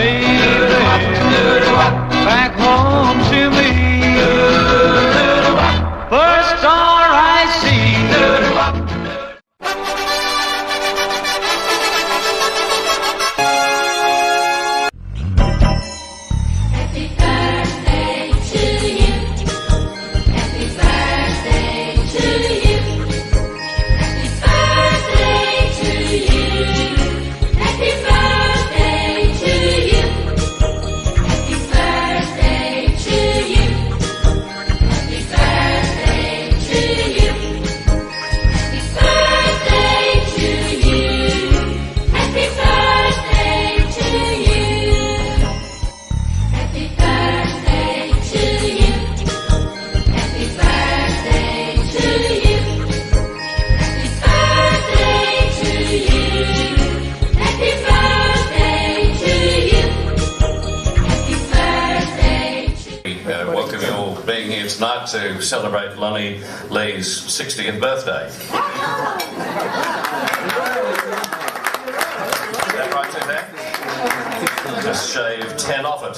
baby, back home to me. First star I see. Tonight to celebrate Lonnie Lee's 60th birthday. Is that right, Suzanne? Just shave 10 off it.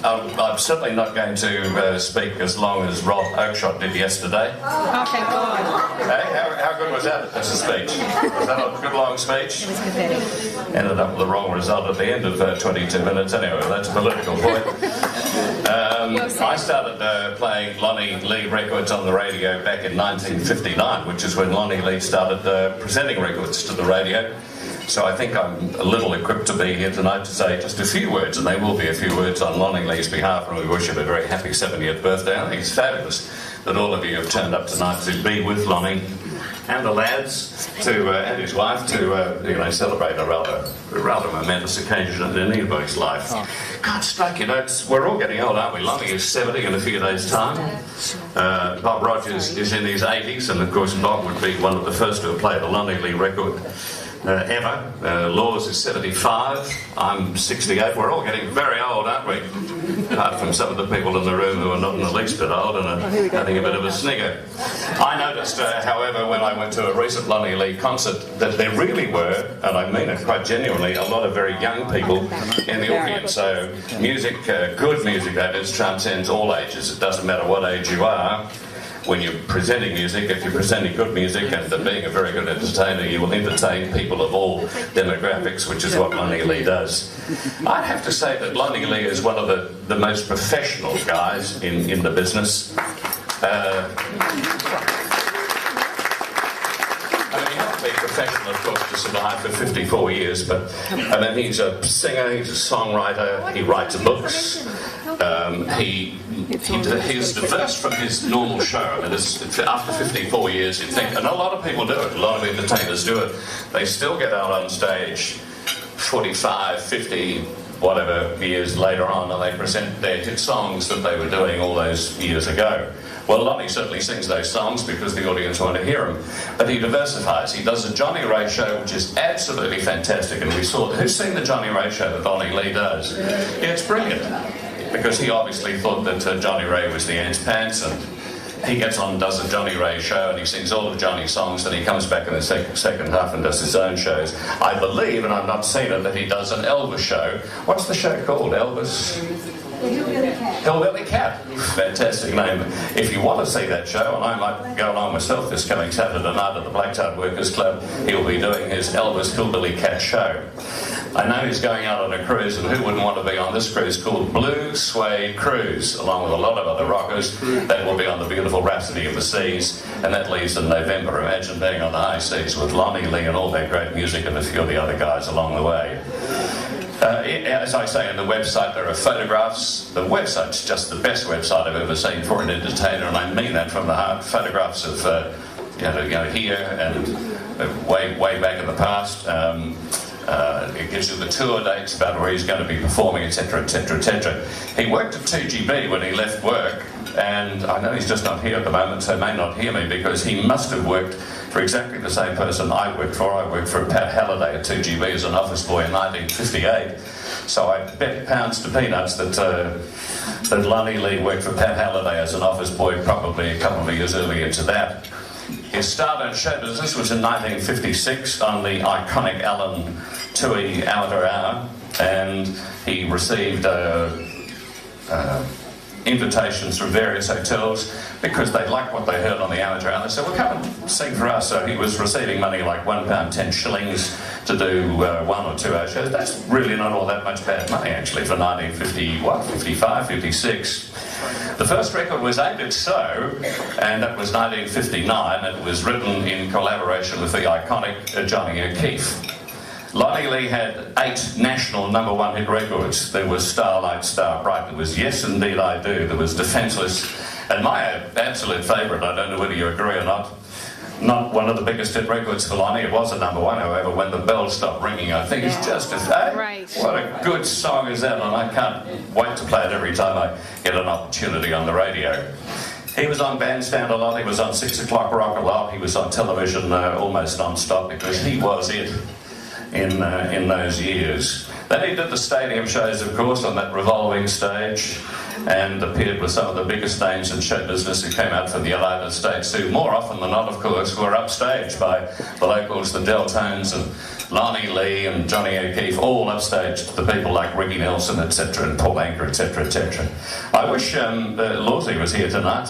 I'm certainly not going to speak as long as Rob Oakeshott did yesterday. Oh, thank God. Hey, how good was that as a speech? Was that a good long speech? It was pathetic. Ended up with the wrong result at the end of 22 minutes. Anyway, that's a political point. I started playing Lonnie Lee records on the radio back in 1959, which is when Lonnie Lee started presenting records to the radio. So I think I'm a little equipped to be here tonight to say just a few words, and they will be a few words on Lonnie Lee's behalf, and we wish him a very happy 70th birthday. I think it's fabulous that all of you have turned up tonight to be with Lonnie and the lads and his wife to celebrate a rather momentous occasion in anybody's life. God, strike, we're all getting old, aren't we? Lonnie is 70 in a few days' time. Bob Rogers is in his 80s, and of course Bob would be one of the first to have played a Lonnie Lee record ever. Laws is 75, I'm 68. We're all getting very old, aren't we? Apart from some of the people in the room who are not in the least bit old and are having a bit of a snigger. I noticed, however, when I went to a recent Lonnie Lee concert, that there really were, and I mean it quite genuinely, a lot of very young people in the audience. So music, good music that is, transcends all ages. It doesn't matter what age you are. When you're presenting music, if you're presenting good music and being a very good entertainer, you will entertain people of all demographics, which is what Lonnie Lee does. I'd have to say that Lonnie Lee is one of the most professional guys in the business. I mean, you have to be professional, of course, to survive for 54 years, but I mean, he's a singer, he's a songwriter, he writes books. He's diverse from his normal show. I mean, after 54 years, you'd think, and a lot of people do it, a lot of entertainers do it, they still get out on stage 45, 50, whatever years later on, and they present their hit songs that they were doing all those years ago. Well, Lonnie certainly sings those songs because the audience want to hear them, but he diversifies. He does a Johnny Ray show, which is absolutely fantastic, and we saw, who's seen the Johnny Ray show that Lonnie Lee does? Yeah, it's brilliant. Because he obviously thought that Johnny Ray was the Ants Pants, and he gets on and does a Johnny Ray show, and he sings all of Johnny's songs, and he comes back in the second half and does his own shows. I believe, and I've not seen it, that he does an Elvis show. What's the show called? Elvis? Hillbilly Cat. Fantastic name. If you want to see that show, and I might go along myself this coming Saturday night at the Blacktard Workers Club, he'll be doing his Elvis Hillbilly Cat show. I know he's going out on a cruise, and who wouldn't want to be on this cruise called Blue Suede Cruise, along with a lot of other rockers. They will be on the beautiful Rhapsody of the Seas, and that leaves in November. Imagine being on the high seas with Lonnie Lee and all that great music and a few of the other guys along the way. As I say on the website, there are photographs. The website's just the best website I've ever seen for an entertainer, and I mean that from the heart. Photographs of here and way back in the past. It gives you the tour dates about where he's going to be performing, etc., etc., etc. He worked at 2GB when he left work, and I know he's just not here at the moment, so he may not hear me, because he must have worked for exactly the same person I worked for. I worked for Pat Halliday at 2GB as an office boy in 1958. So I bet pounds to peanuts that Lonnie Lee worked for Pat Halliday as an office boy probably a couple of years earlier to that. His start in show business was in 1956 on the iconic Alan Tui Amateur Hour, and he received invitations from various hotels because they liked what they heard on the amateur hour. They said, well, come and sing for us. So he was receiving money like £1.10 to do 1 or 2 hour shows. That's really not all that much bad money, actually, for 55, 56. The first record was Ain't It So, and that was 1959. It was written in collaboration with the iconic Johnny O'Keefe. Lonnie Lee had 8 national #1 hit records. There was Starlight, Star Bright, there was Yes Indeed I Do, there was Defenseless, and my absolute favourite, I don't know whether you agree or not one of the biggest hit records for Lonnie. It was a #1, however, When the Bells Stop Ringing. I think it's just what a good song is that, and I can't wait to play it every time I get an opportunity on the radio. He was on Bandstand a lot, he was on 6 o'clock rock a lot, he was on television almost non-stop because he was it in those years. Then he did the stadium shows, of course, on that revolving stage, and appeared with some of the biggest names in show business who came out from the United States, who more often than not, of course, were upstaged by the locals, the Deltones and Lonnie Lee and Johnny O'Keefe, all upstaged the people like Ricky Nelson, etc., and Paul Anka, etc., etc. I wish Lawsy was here tonight,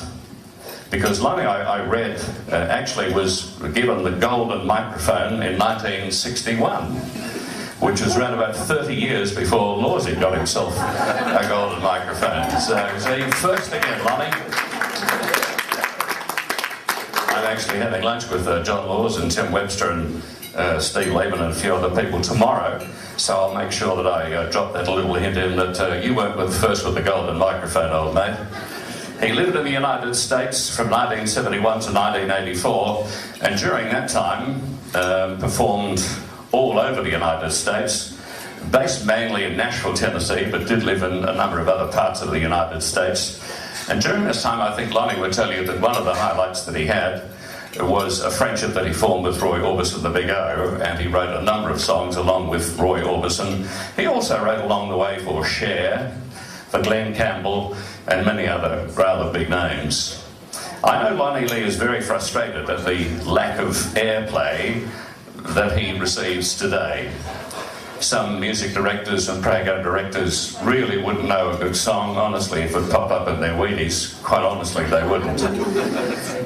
because Lonnie, I read, actually was given the golden microphone in 1961, which was around about 30 years before Lawsy got himself a golden microphone. So first again, Lonnie. I'm actually having lunch with John Laws and Tim Webster and Steve Lehman and a few other people tomorrow, so I'll make sure that I drop that little hint in that you weren't first with the golden microphone, old mate. He lived in the United States from 1971 to 1984, and during that time performed all over the United States, based mainly in Nashville, Tennessee, but did live in a number of other parts of the United States. And during this time, I think Lonnie would tell you that one of the highlights that he had was a friendship that he formed with Roy Orbison, the Big O, and he wrote a number of songs along with Roy Orbison. He also wrote along the way for Cher, for Glenn Campbell, and many other rather big names. I know Lonnie Lee is very frustrated at the lack of airplay that he receives today. Some music directors and program directors really wouldn't know a good song, honestly, if it popped up in their Wheaties. Quite honestly, they wouldn't.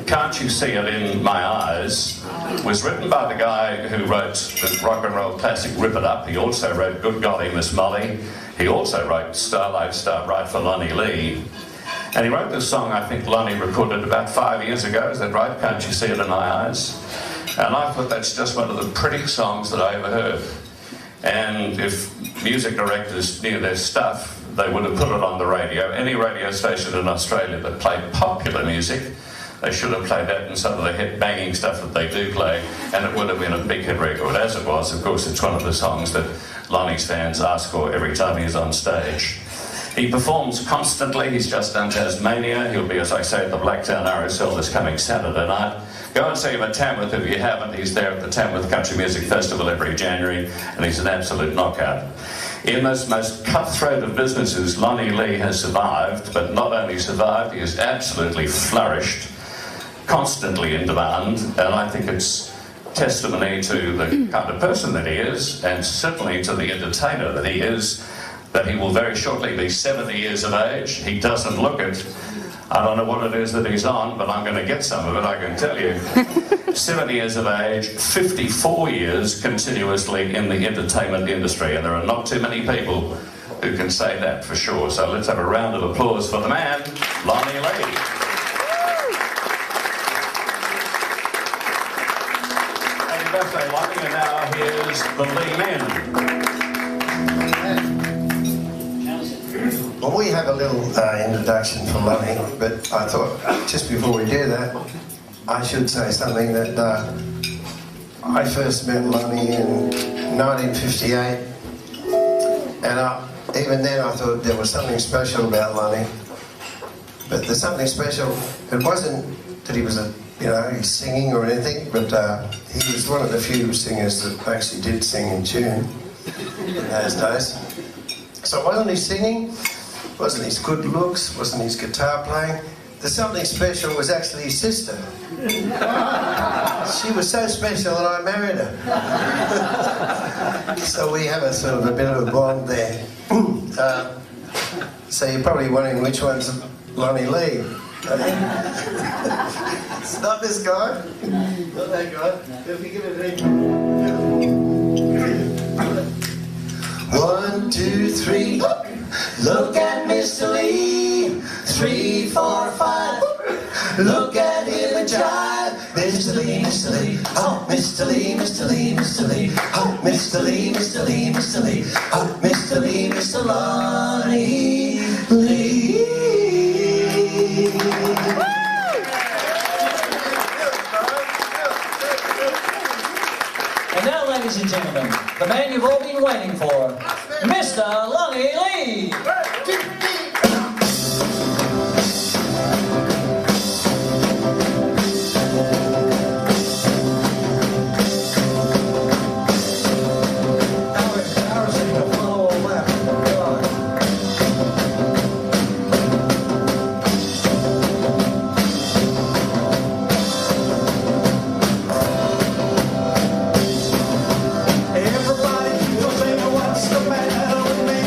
Can't You See It in My Eyes was written by the guy who wrote the rock and roll classic Rip It Up. He also wrote Good Golly Miss Molly. He also wrote Starlight, Star Bright for Lonnie Lee. And he wrote this song, I think Lonnie recorded about 5 years ago. Is that right? Can't You See It in My Eyes? And I thought that's just one of the prettiest songs that I ever heard. And if music directors knew their stuff, they would have put it on the radio. Any radio station in Australia that played popular music, they should have played that and some of the hit banging stuff that they do play, and it would have been a big hit record. As it was, of course, it's one of the songs that Lonnie's fans ask for every time he's on stage. He performs constantly. He's just done Tasmania. He'll be, as I say, at the Blacktown RSL this coming Saturday night. Go and see him at Tamworth if you haven't. He's there at the Tamworth Country Music Festival every January, and he's an absolute knockout. In this most cutthroat of businesses, Lonnie Lee has survived, but not only survived, he has absolutely flourished, constantly in demand, and I think it's testimony to the kind of person that he is, and certainly to the entertainer that he is, that he will very shortly be 70 years of age. He doesn't look it. I don't know what it is that he's on, but I'm going to get some of it, I can tell you. 70 years of age, 54 years continuously in the entertainment industry, and there are not too many people who can say that for sure. So let's have a round of applause for the man, Lonnie Lee. Happy birthday, Lonnie, and now here's the Lee Men. Well, we have a little introduction for Lonnie, but I thought just before we do that, I should say something that I first met Lonnie in 1958, and even then I thought there was something special about Lonnie. But there's something special. It wasn't that he was he's singing or anything, but he was one of the few singers that actually did sing in tune in those days. So it wasn't his singing, wasn't his good looks, wasn't his guitar playing, the something special was actually his sister. She was so special that I married her. So we have a sort of a bit of a bond there. So you're probably wondering which one's Lonnie Lee. It's not this guy. Not that guy. If you give it a 1, 2, 3. Look at Mr. Lee. 3, 4, 5. Look at him and jive. Mr. Lee, Mr. Lee. Oh, Mr. Lee, Mr. Lee, Mr. Lee. Oh, Mr. Lee, Mr. Lee, Mr. Lee. Oh, Mr. Lee, Mr. Lonnie Lee. And now, ladies and gentlemen, the man you've all been waiting for, Mr. Lonnie Lee. Everybody, you'll say, what's the matter with me?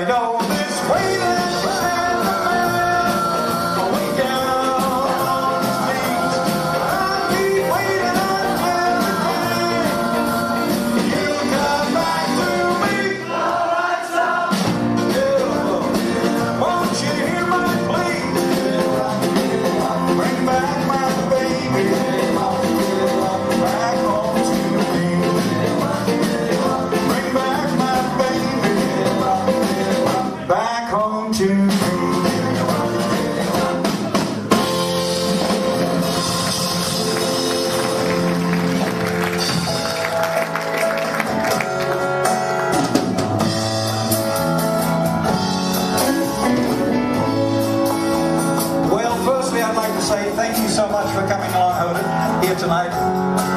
know this way that way down on the street. I'll keep waiting until you'll come back to me. Alright, stop. Yeah. Won't you hear my plea? Bring back my baby back home to me. Bring back my baby back home to me. Well, firstly, I'd like to say thank you so much for coming along, Hoden, here tonight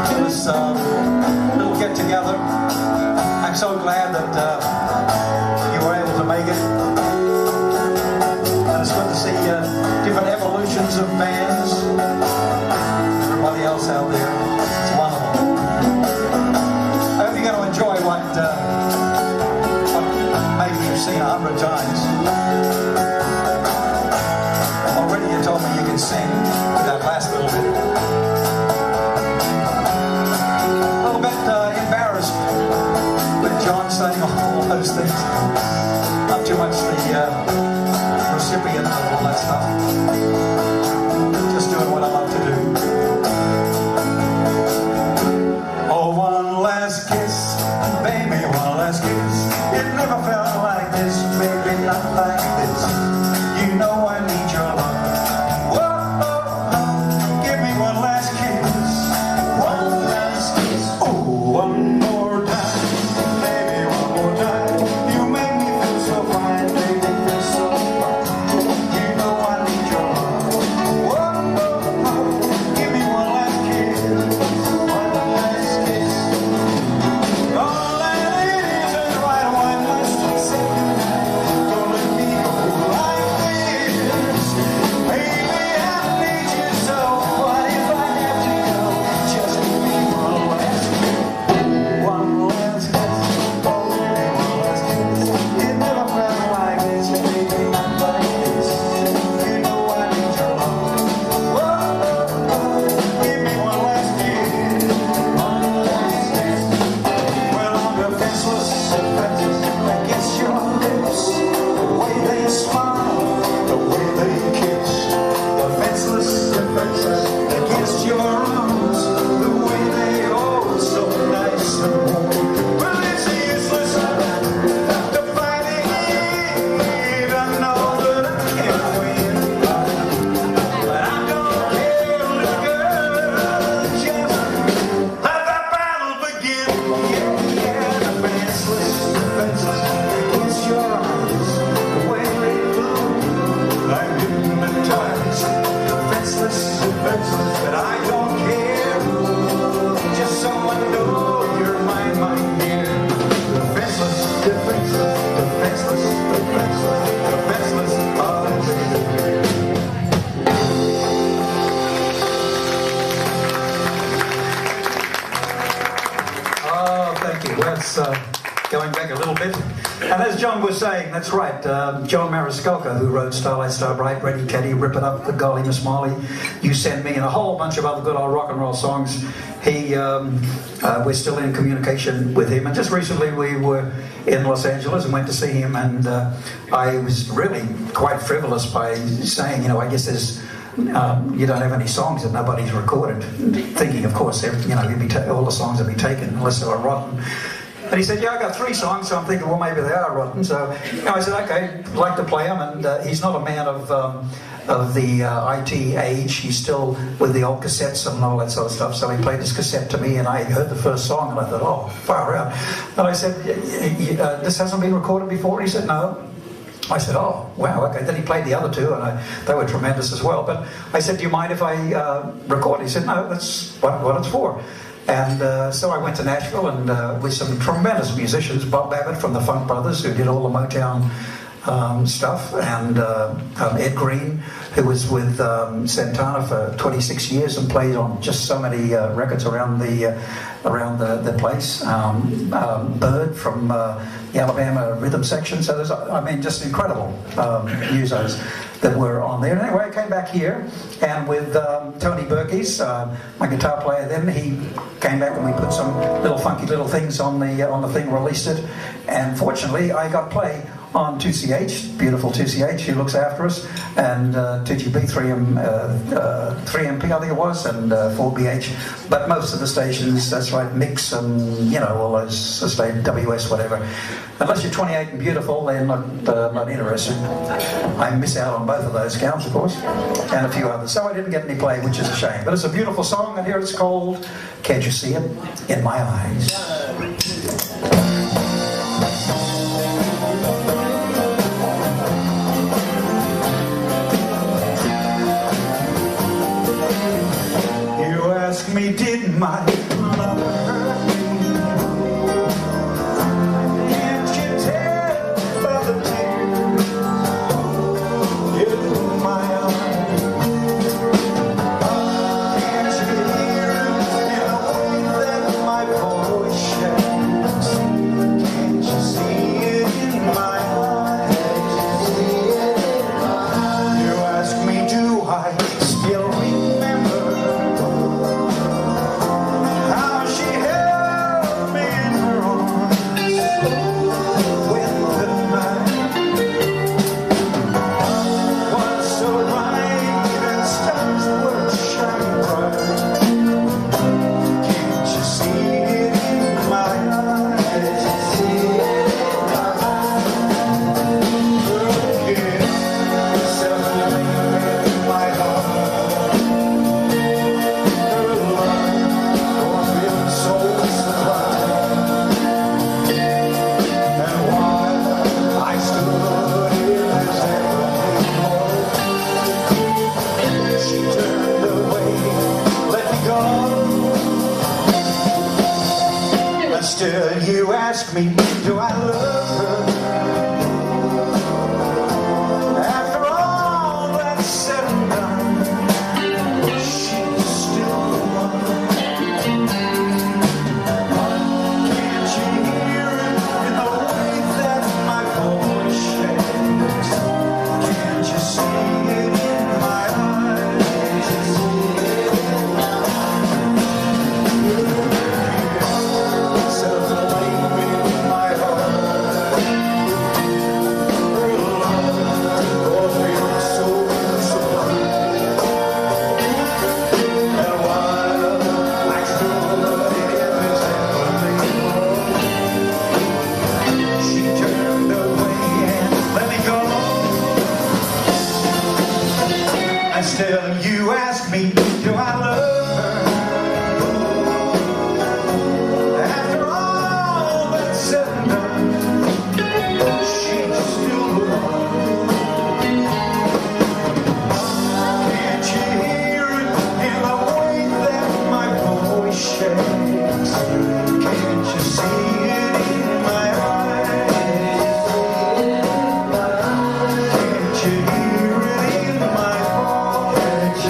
to this little get-together. I'm so glad that you were able to make it. And it's good to see different evolutions of bands. Everybody else out there. It's wonderful. I hope you're going to enjoy what maybe you've seen 100 times. Already you told me you can sing with that last little bit. A little bit embarrassed with John saying all those things. Not too much the recipient of all that stuff. Just doing what I love to do. Oh, one last kiss, baby, one last kiss. It never felt like this, baby, not like this. You know I need your love. Whoa, give me one last kiss. One last kiss. Oh, one more time. Baby, one more time. You make me feel so fine, baby, feel so fine. You know I need your love. Whoa, give me one last kiss. One last kiss. All that is right, one last kiss. Don't let me go like this. Baby, I need you so. What if I have to go? Just give me one last kiss. One last kiss. Oh, baby, one last kiss. It never felt like this, baby, not like this. You know I need your love. Whoa, give me one last kiss. One last kiss. Well, I'm defenseless against your lips. The way they smile, the way they kiss. Defenseless against your arms. The way they hold so nice and warm. Well, it's useless to fighting it. I know that I can't win. But I don't care, little girl. Just let that battle begin. Yeah, defenseless against your arms. The way they move, I'm hypnotized. Defenseless, but I don't care. Just so I know you're my dear. Defenseless, defenseless. Oh, thank you. Let's going back a little bit. And as John was saying, that's right. John Mariscalco, who wrote Starlight Starbright, Ready Teddy, Rip It Up, The Golly Miss Molly, You Send Me, and a whole bunch of other good old rock and roll songs. We're still in communication with him. And just recently we were in Los Angeles and went to see him. And I was really quite frivolous by saying, I guess there's you don't have any songs that nobody's recorded. Thinking, of course, all the songs will be taken unless they were rotten. And he said, yeah, I got 3 songs, so I'm thinking, well, maybe they are rotten. So I said, okay, I'd like to play them. And he's not a man of the IT age. He's still with the old cassettes and all that sort of stuff. So he played this cassette to me, and I heard the first song, and I thought, oh, far out. And I said, this hasn't been recorded before? And he said, no. I said, oh, wow, okay. Then he played the other 2, and they were tremendous as well. But I said, do you mind if I record? He said, no, that's what it's for. And so I went to Nashville and with some tremendous musicians, Bob Babbitt from the Funk Brothers, who did all the Motown stuff, and Ed Green, who was with Santana for 26 years and played on just so many records around the place. Bird from the Alabama rhythm section. So there's, I mean, just incredible musos that were on there. And anyway, I came back here, and with Tony Berkey's, my guitar player then, he came back and we put some little funky little things on the thing, released it, and fortunately I got play on 2CH, beautiful 2CH, who looks after us, and 2GB, 3MP I think it was, and 4BH, but most of the stations, that's right, Mix and, you know, all those, WS, whatever. Unless you're 28 and beautiful, they're not interested. I miss out on both of those counts, of course, and a few others. So I didn't get any play, which is a shame. But it's a beautiful song, and here it's called Can't You See It in My Eyes. Ask me, did my love hurt me? Can't you tell by the tears in my eyes? Can't you hear it in the way that my voice shakes? Can't you see it in my eyes? You ask me, do I still remember how she held me in her arms when the night was so bright and stars were shining bright? Can't you see it in my eyes? Look at yourself in my heart. Her love so sublime. And while I stood in this heavenly glow, she turned away, let me go. And still you ask me, do I love her? After all that's said and done, she's still the one. Can't you hear it in the way that my voice shakes? Can't you see it in my eyes? Self-blame in my heart. Her love feels so sublime. And while I stood in this heavenly glow, she turned away and let me go. And still you ask me, do I love her? After all that's said and done, she's still the one. Can't you hear it in the way that my voice shakes? Can't you see it in my eyes? Can't you hear it in my voice?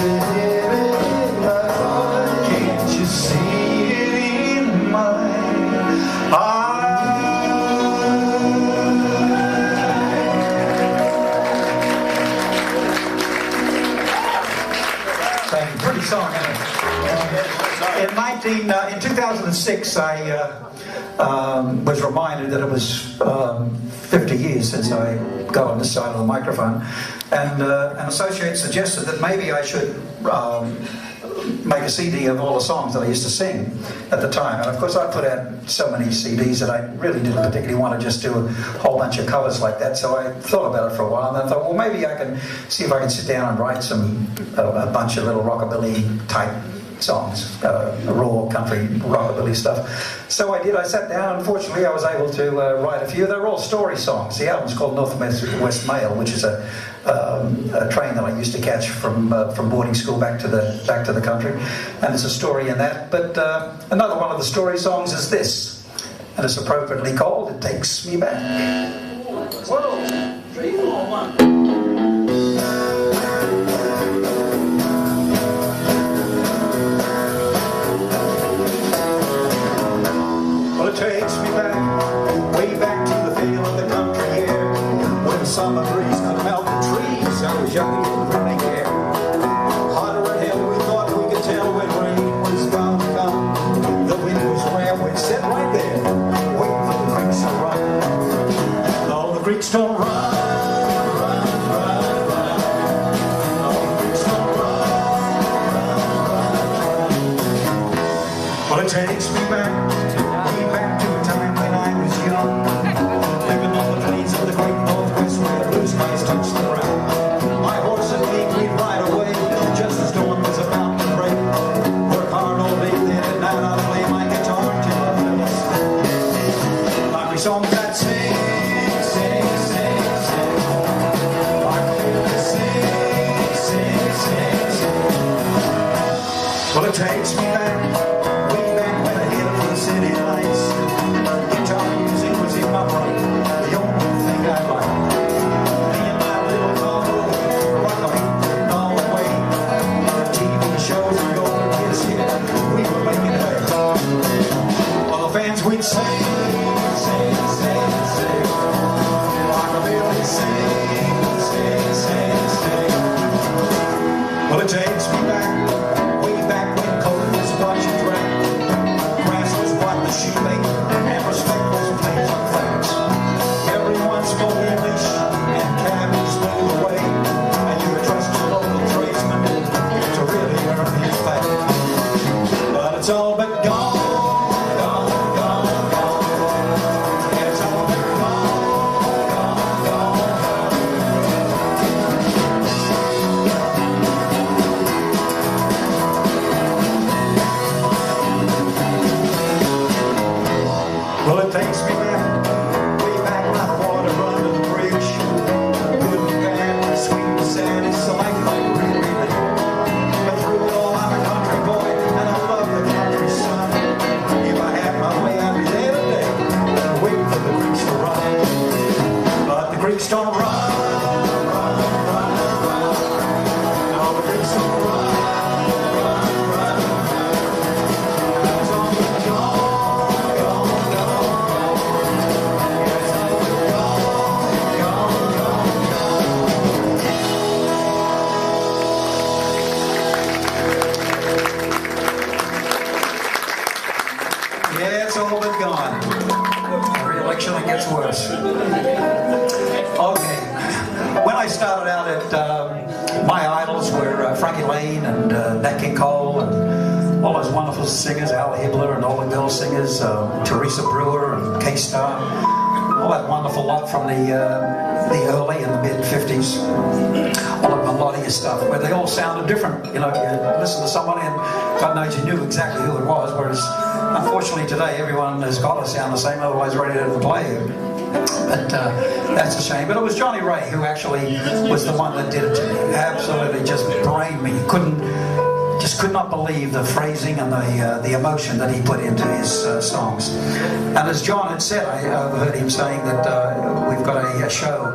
Can't you see it in my eyes? Thank you. Pretty song, isn't it? In 2006, I was reminded that it was 50 years since I got on this side of the microphone, and an associate suggested that maybe I should make a CD of all the songs that I used to sing at the time. And of course I put out so many CDs that I really didn't particularly want to just do a whole bunch of covers like that, so I thought about it for a while, and then I thought, well, maybe I can see if I can sit down and write a bunch of little rockabilly type songs, raw country rockabilly stuff. So I did. I sat down. Unfortunately, I was able to write a few. They're all story songs. The album's called North West Mail, which is a train that I used to catch from boarding school back to the country, and it's a story in that. But another one of the story songs is this, and it's appropriately called "It Takes Me Back." Whoa. 3, 4, 1. Well, it takes me back, way back to the feel of the country air, when the summer breeze could melt the trees. I was young and didn't really care. Hotter than hell, we thought we could tell when rain was bound to come. The wind was rare, we'd sit right there, waiting for the Greeks to run. No, the Greeks don't run. Well, it takes me back, way back to a time when I was young, living on the plains of the great Northwest where blue skies touch the ground. My horse and me, we'd ride away just as dawn was about to break. Work hard all day, then at night I'd play my guitar till I fell asleep. Like we songs that sing, sing, sing, sing. Like we sing, sing, sing, sing. Well, it takes me back. City lights, guitar music was in my brain, the only thing I liked. Me and my little combo, Rockabilly all the way. TV shows were going to kiss, yeah, we were making way. All the fans we'd sing, sing, sing, sing. Rockabilly sing, sing, sing, sing. Well, it takes me back, way back when Coke was watching drag. Shoemaker and respect was plain on facts. Everyone spoke English and cabbies moved away, and you could trust your local tradesman to really earn his pay. But it's all but gone, gone, gone, gone. It's all but gone, gone, gone, well, it takes me back, way back when I thought I'd run to the bridge. Good and bad, sweet and sad, it's so like really bad. But through it all, I'm a country boy, and I love the country sun. If I had my way, I'd be there today, waiting for the Greeks to run. But the Greeks don't run, run, run, run. No, the Greeks don't run, run, run, run. It's all been gone. Yeah, it's all but gone. Every election it gets worse. Okay. When I started out at, my idols were Frankie Lane and Nat King Cole and all those wonderful singers, Al Hibbler and all the girl singers, Teresa Brewer and K-Star, all that wonderful lot from the early and the mid-50s, all that melodious stuff, where they all sounded different. You know, you listen to somebody and God knows you knew exactly who it was, whereas unfortunately today everyone has got to sound the same, otherwise ready to play. But that's a shame. But it was Johnny Ray who actually was the one that did it to me. Absolutely just brained me. Just could not believe the phrasing and the emotion that he put into his songs. And as John had said, I heard him saying that we've got a show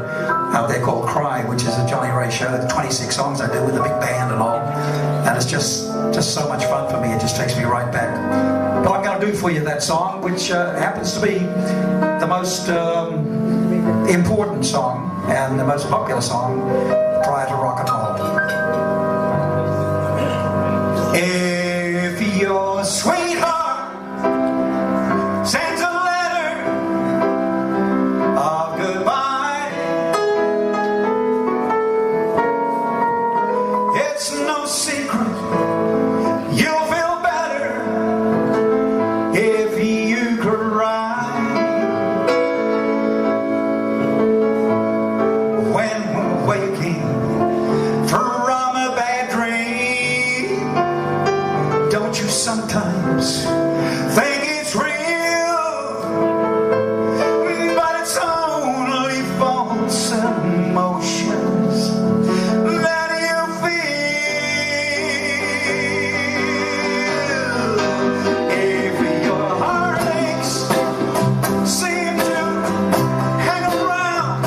out there called Cry, which is a Johnny Ray show. 26 songs I do with a big band and all. And it's just so much fun for me. It just takes me right back. But I'm going to do for you that song, which happens to be the most important song and the most popular song prior to rock and roll. If your sweetheart sends a letter of goodbye, it's no secret you'll feel better if you cry. When we're waking from a bad dream, don't you sometimes think it's real? But it's only false emotions that you feel. If your heartaches seem to hang around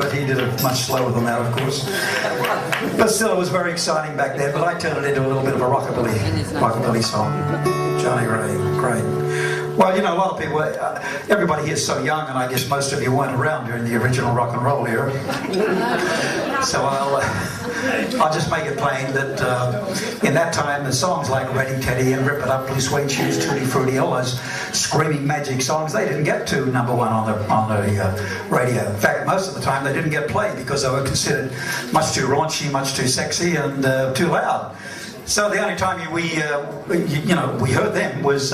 but he did it much slower than that, of course. But still, it was very exciting back then. But I turned it into a little bit of a rockabilly song. Johnny Ray, great. Well, you know, a lot of people, everybody here is so young, and I guess most of you weren't around during the original rock and roll era. So I'll just make it plain that in that time, the songs like Ready Teddy and Rip It Up, Blue Suede Shoes, Tutti Frutti, all those screaming magic songs, they didn't get to number one on the radio. In fact, most of the time they didn't get played because they were considered much too raunchy, much too sexy, and too loud. So the only time we heard them was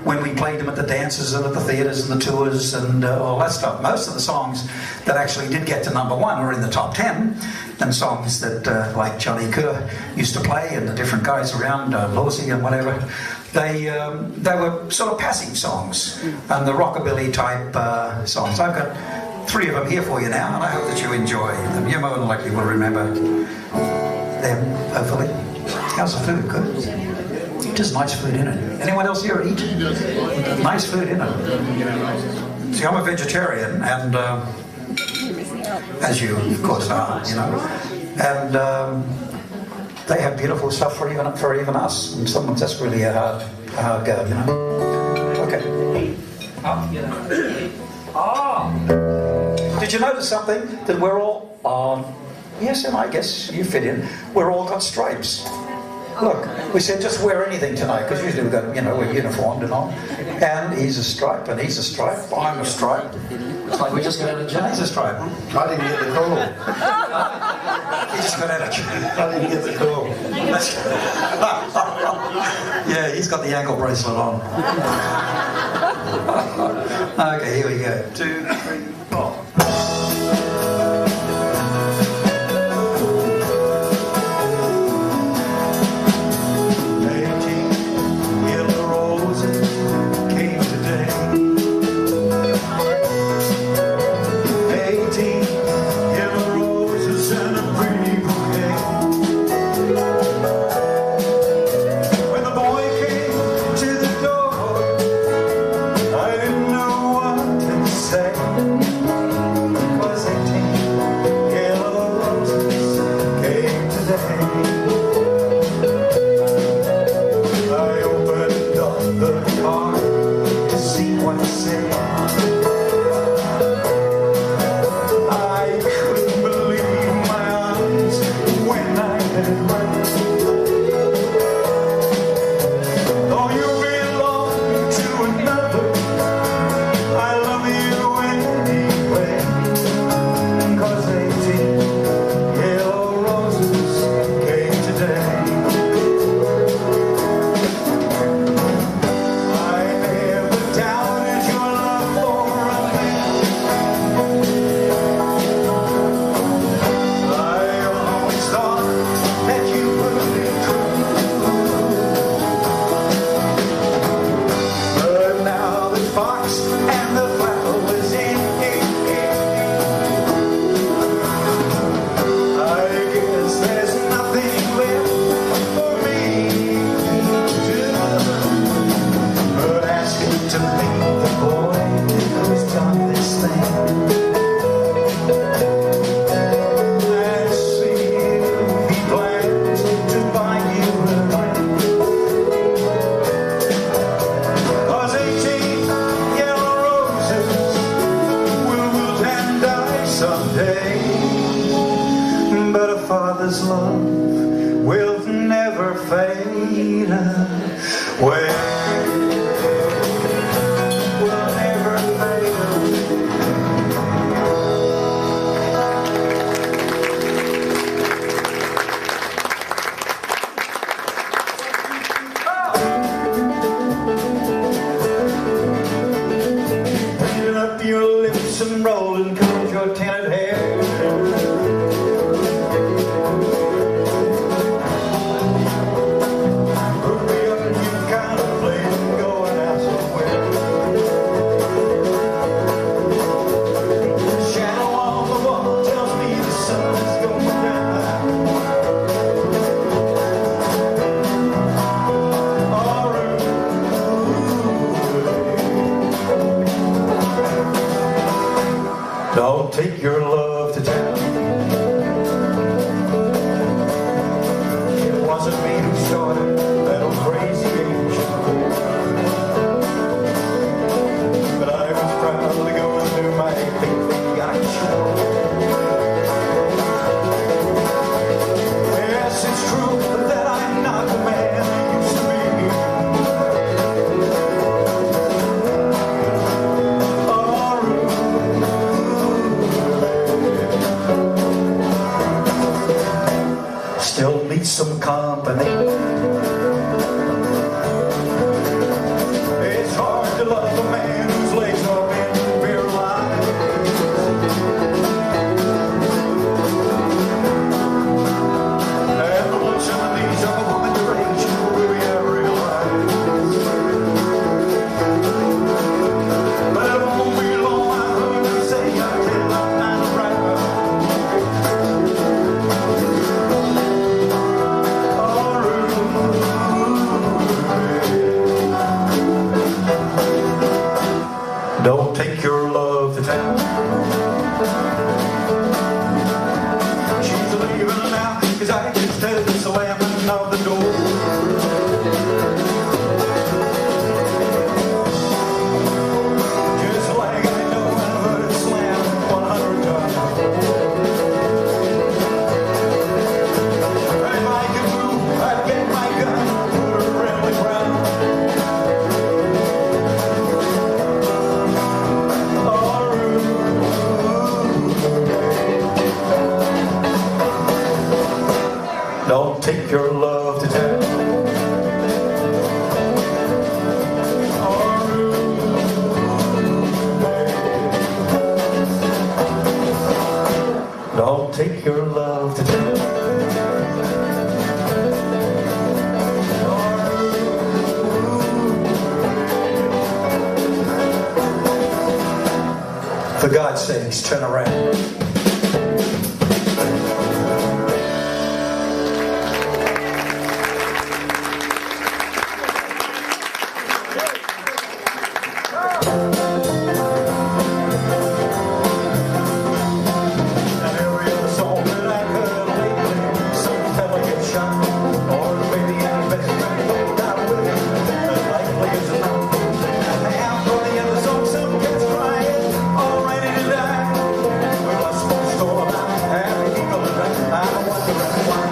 when we played them at the dances and at the theatres and the tours and all that stuff. Most of the songs that actually did get to number one were in the top 10, and songs that like Johnny Kerr used to play and the different guys around, Lawsy and whatever, they were sort of passing songs and the rockabilly type songs. I've got 3 of them here for you now, and I hope that you enjoy them. You more than likely will remember them, hopefully. How's the food? Good? Just nice food in it. Anyone else here eat? Nice food in it. See, I'm a vegetarian, and as you, of course, are, you know. And they have beautiful stuff for even us. And sometimes that's really a hard go, you know. Okay. Did you notice something? That we're all, yes, and I guess you fit in, we're all got stripes. Look, we said just wear anything tonight, because usually we've got, you know, we're uniformed and all. And he's a stripe, and he's a stripe, I'm a stripe. It's like we just got out of jail. He's a stripe. I didn't get the call. He just got out of jail. I didn't get the call. Yeah, he's got the ankle bracelet on. Okay, here we go. 2, 3, 4. Father's love will never fade away. Will never fade away. Clean up your lips and roll and comb your tinted hair. Don't take your love to town. needs some company. It's hard to love a man whose legs are bent very wide. And the lunch on the knees of a woman your age will be every line. But it won't be long, I heard her say, I tell I'm not right. Don't take your love to town. She's leaving now, 'cause I just heard the slamming of the door. Just like I know I heard it slam 100 times. If I could move, I'd get my gun, put her in the ground. Don't take your love to town. Don't take your love to town. For God's sakes, turn around.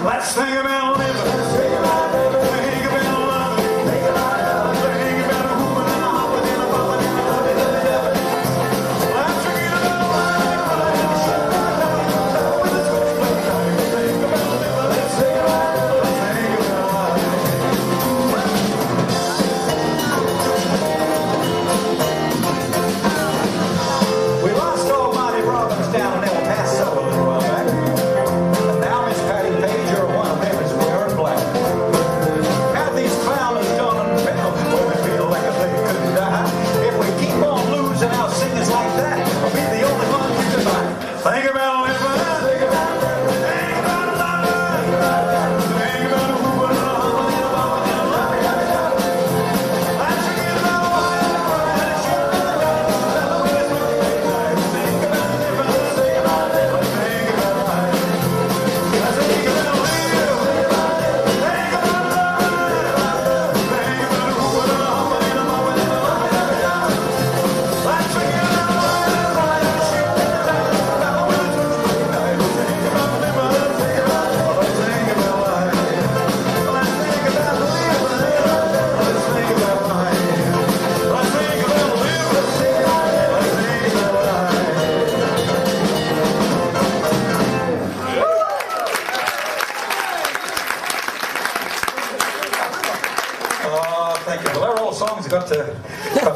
Let's think about living. Think about loving. Think about hooping and hopping and bumping and loving. Let's forget about life. Think about living. Let's think about life. We lost Almighty Robbins down in El Paso a little while back. And now Miss Patty Page, or one of them, is wearing black. Now these clowners done and fell where we feel like they couldn't die. If we keep on losing our singers like that, we'll be the only ones who can buy. Think about living. Think about living. Think about loving. Think about hooping and hopping and bumping and loving. Let's forget about life. Think about living. Think about living. Think about life. Let's think about living. Think about love. Think about hooping and hopping and bumping and loving. Let's forget about life. Thank you. Well, they're all songs that got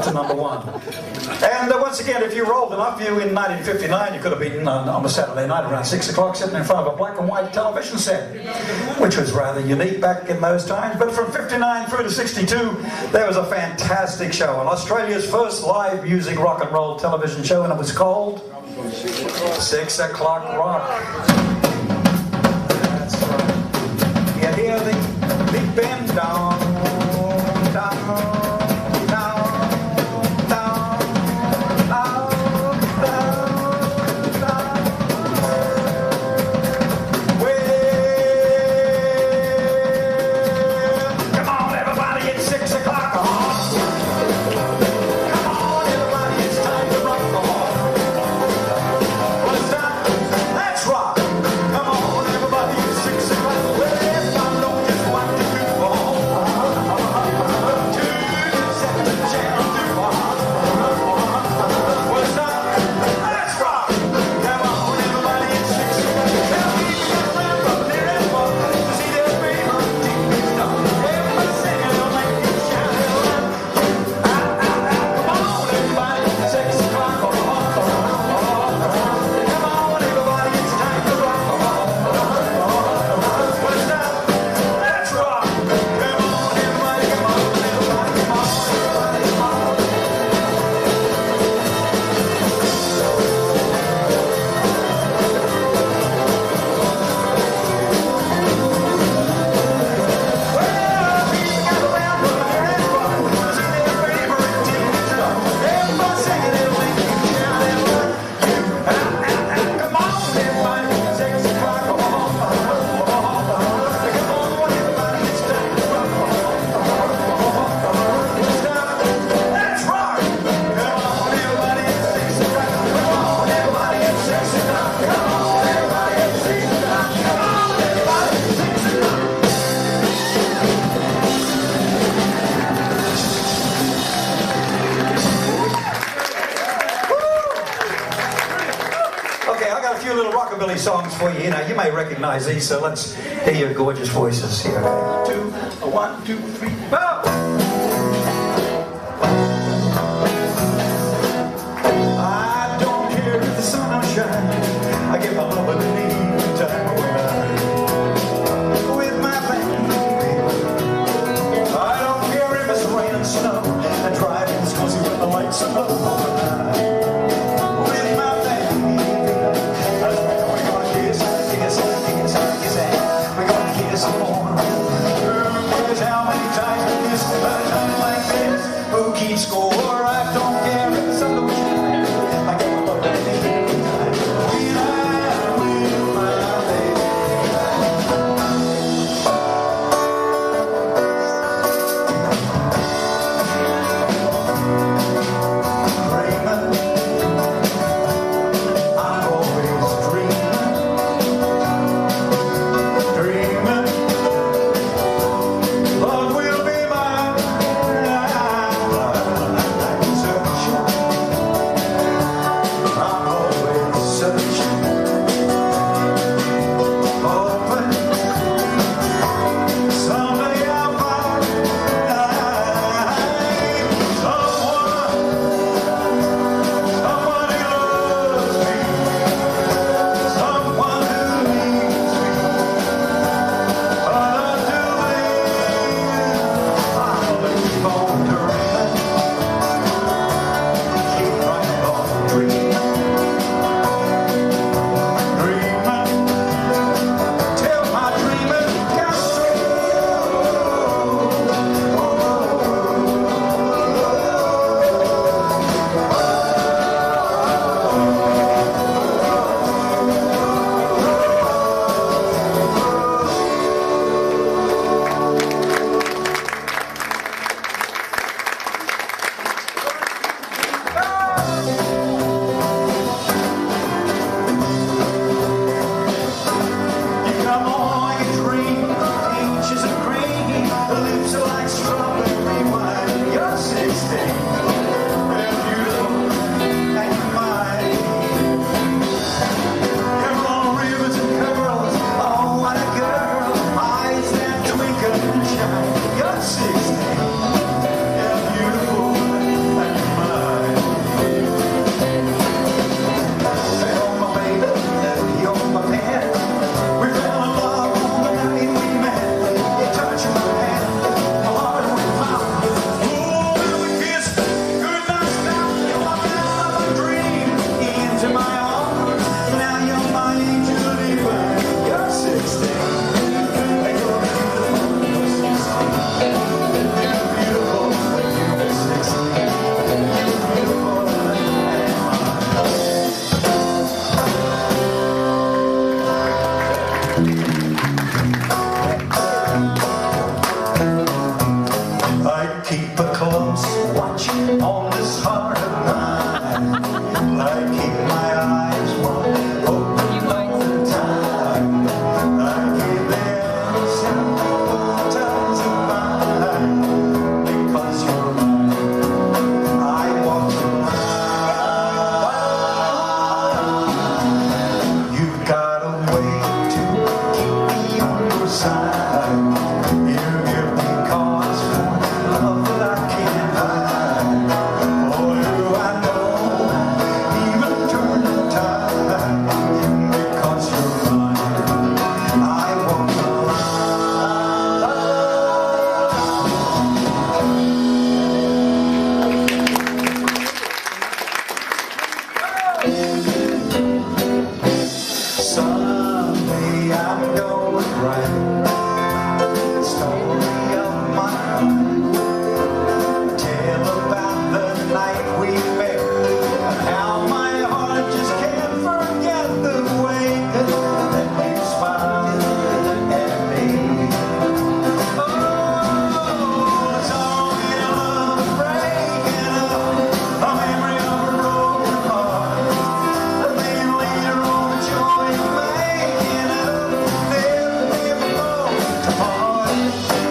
to number one. And once again, if you rolled enough, you in 1959, you could have been on a Saturday night around 6 o'clock sitting in front of a black and white television set, which was rather unique back in those times. But from 59 through to 62, there was a fantastic show on Australia's first live music rock and roll television show, and it was called 6 O'Clock Rock. That's right. You hear the big band down. That's rock. for you. You know, you may recognise these, so let's hear your gorgeous voices here. 1, 2, 3, 4. I don't care if the sun don't shine. I get my love any time when I'm with my baby. I don't care if it's rain and snow and driving's cozy when the lights are low. Score, I don't care if the sun don't shine. I get my love back anytime when I'm with my baby. Dreaming, I'm always dreaming. Dreaming, love will be mine.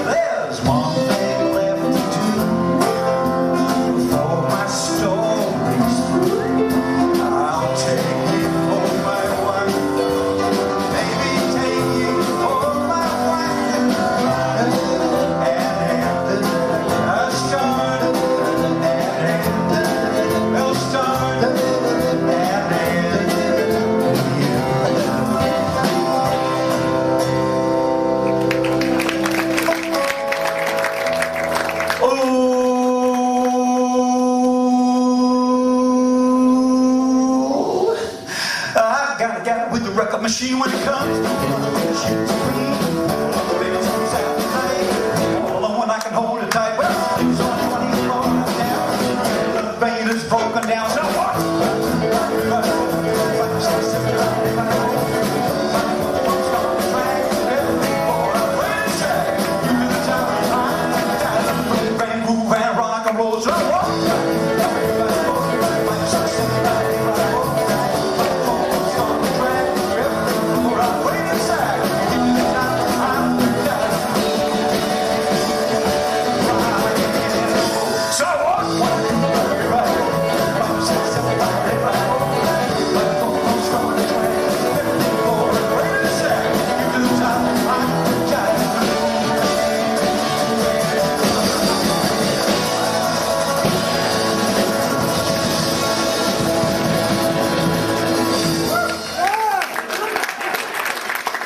There's one thing left All alone when I can hold it tight.